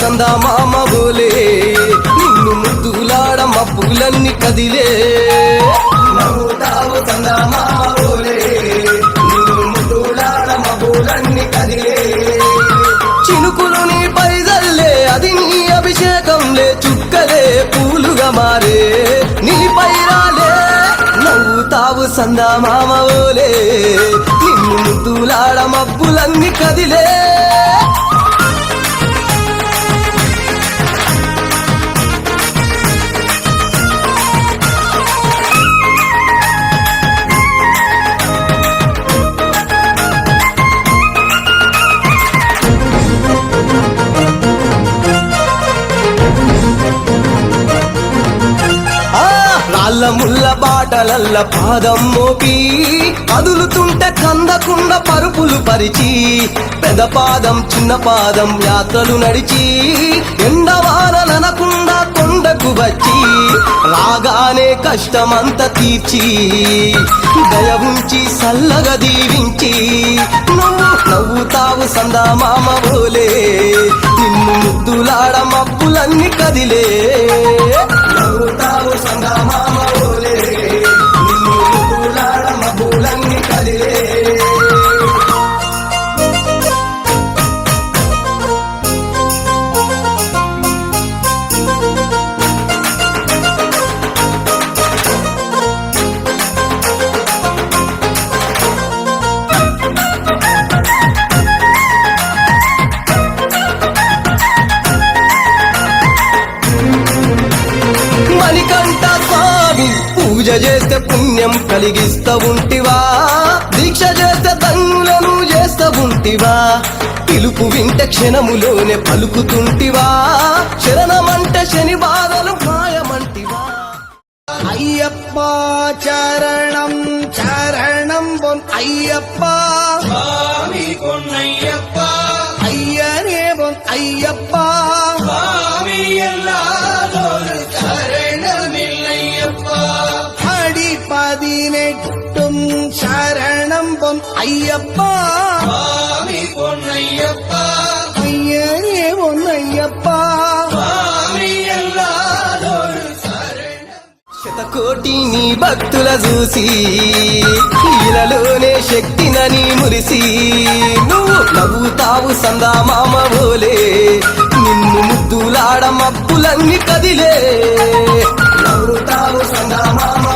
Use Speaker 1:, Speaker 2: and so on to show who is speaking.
Speaker 1: సందా మామ బోలే నిన్ను ముద్దులాడ మబ్బులన్నీ కదిలే నవ్వుతావు సందా మామ బోలే నిన్ను ముద్దులాడ మబ్బులన్నీ కదిలే చినుకులు నీ పైదల్లే అది నీ అభిషేకంలే చుక్కలే పూలుగా మారే నీపై రాలే నవ్వుతావు సందా మామ బోలే నిన్ను ముద్దులాడ మబ్బులన్నీ కదిలే రాళ్ళ ముళ్ళ బాటలల్ల పాదం మోపి కదులుతుంటే కందకుండ పరుపులు పరిచి పెద పాదం చిన్న పాదం యాత్రలు నడిచి ఎండవాననకుండా కొండకు వచ్చి రాగానే కష్టమంత తీర్చి దయ ఉంచి సల్లగా దీవించి నవ్వుతావు సందా మామ బోలే నిన్ను ముద్దులాడ మబ్బులన్నీ కదిలే నవ్వుతావు సందా మామ బోలే నిన్ను ముద్దులాడ మబ్బులన్నీ కదిలే మణికంఠ స్వామి పూజ చేస్తే పుణ్యం కలిగిస్తా ఉంటివా దీక్ష చేస్తే ధన్యులను చేస్తా ఉంటివా పిలుపు వింటే క్షణములోనే పలుకుతుంటివా శరణమంటే శని బాధలు మాయమంటివా
Speaker 2: అయ్యప్ప చరణం చరణం పొన్ అయ్యప్ప
Speaker 3: స్వామి పొన్నయ్యప్ప
Speaker 2: అయ్యనే పొన్ అయ్యప్ప
Speaker 3: స్వామి எல்லாதொரு சரணமில்லையப்பா
Speaker 2: அடி 18 சரணம் பொன் ஐயப்ப
Speaker 3: స్వామి పొన్నయ్యప్ప
Speaker 2: అయ్యనే పొన్ అయ్యప్ప
Speaker 3: స్వామి எல்லாதொரு
Speaker 1: శతకోటి నీ భక్తుల చూసి ఇలలోనే శక్తినని మురిసి నువ్వు నవ్వుతావు సందా మామ బోలే నిన్ను ముద్దులాడ మబ్బులన్నీ కదిలే నవ్వుతావు సందా మామ